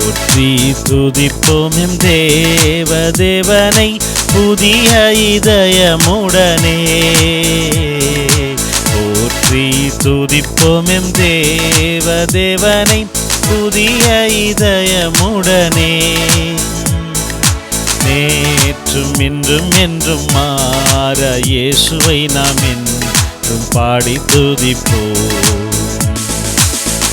போற்றி துதிப்போம் எம் தேவனை புதிய இதயமுடனே. போற்றி துதிப்போம் எம் தேவனை புதிய இதயமுடனே. நேற்றும் இன்றும் என்றும் மாற இயேசுவை நாம் என்றும் பாடி துதிப்போம்.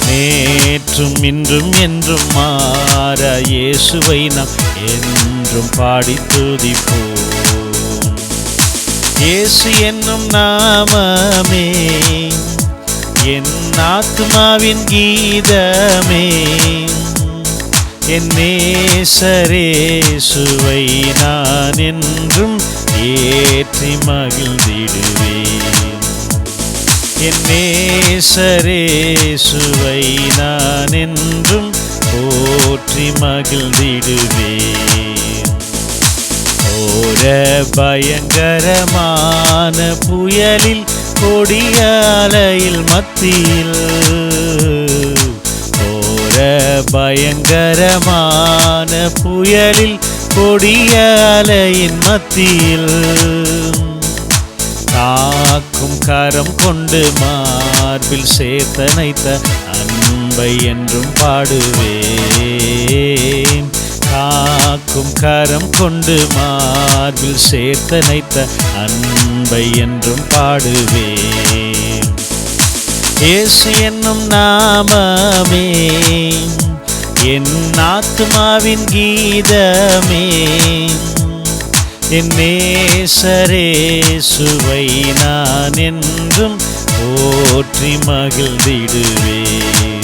நேற்றும் இன்றும் என்றும் மாற இயேசுவை நாம் என்றும் பாடி துதிப்போம். இயேசு என்னும் நாமமே என் ஆத்துமாவின் கீதமே. என் நேசரேசுவை நான் என்றும் ஏற்றி மகிழ்ந்திடுவேன். என் நேசரேசுவை நான் என்றும் போற்றி மகிழ்ந்திடுவேன். ஓர பயங்கரமான புயலில் கொடிய அலையில் மத்தியில், ஓர பயங்கரமான புயலில் கொடிய அலையின் மத்தியில், காக்கும் கரம் கொண்டு மார்பில் சேர்த்தனைத்த அன்பை என்றும் பாடுவேன். காக்கும் கரம் கொண்டு மார்பில் சேர்த்தனைத்த அன்பை என்றும் பாடுவேன். இயேசு என்னும் நாமமே என் ஆத்துமாவின் கீதமே. என் நேசரேசுவை நான் என்றும் போற்றி மகிழ்ந்திடுவேன்.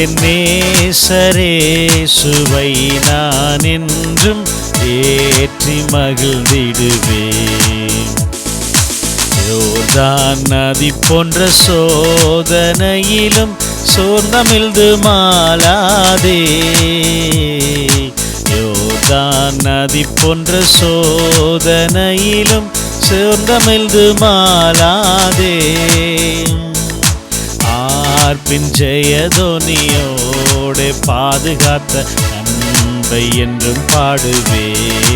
என் நேசரேசுவை நான் என்றும் ஏற்றி மகிழ்ந்திடுவேன். யோர்தான் நதி போன்ற சோதனையிலும் சோர்ந்தமிழ்ந்து மாளாதே. யோர்தான் நதி போன்ற சோதனையிலும் சோர்ந்தமிழ்ந்து மாளாதே. ஆர்ப்பின் ஜெயதோனியோடு பாதுகாத்த அன்பை என்றும் பாடுவேன்.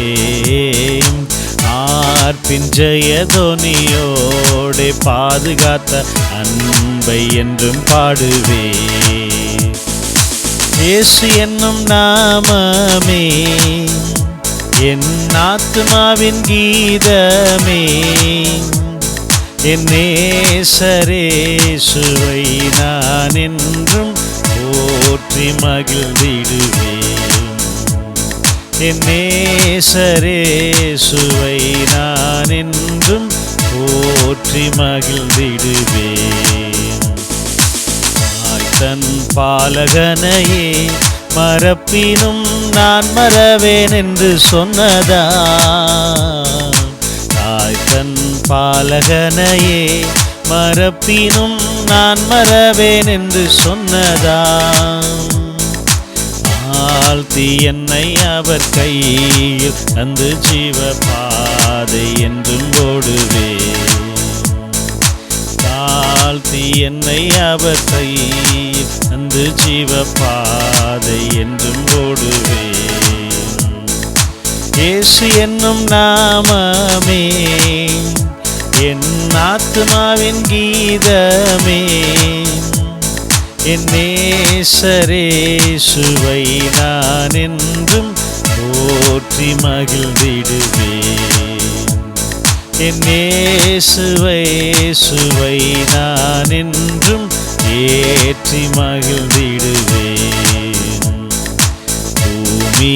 ஆர்ப்பின் ஜெயதோனியோடு பாதுகாத்த அன்பை என்றும் பாடுவேன். இயேசு என்னும் நாமமே என் ஆத்துமாவின் கீதமே. என் நேசரேசுவை நான் என்றும் போற்றி மகிழ்ந்திடுவேன். என் நேசரேசுவை நான் என்றும் போற்றி மகிழ்ந்திடுவேன். தன் பாலகனையே மறப்பினும் நான் மறவேன் என்று சொன்னதா. தன் பாலகனையே மறப்பினும் நான் மறவேன் என்று சொன்னதா. ஆழ்த்தி என்னை அவர் கையில் தந்து ஜீவ பாதை என்றும் ஓடுவேன். தாழ்த்தி என்னை அவர் கையில் தந்து ஜீவ பாதை என்றும் ஓடுவேன். இயேசு என்னும் நாமமே என் ஆத்துமாவின் கீதமே. என் நேசரேசுவை நான் என்றும் போற்றி மகிழ்ந்திடுவேன். என் நேசுவை நான் என்றும் ஏற்றி மகிழ்ந்திடுவேன். பூமி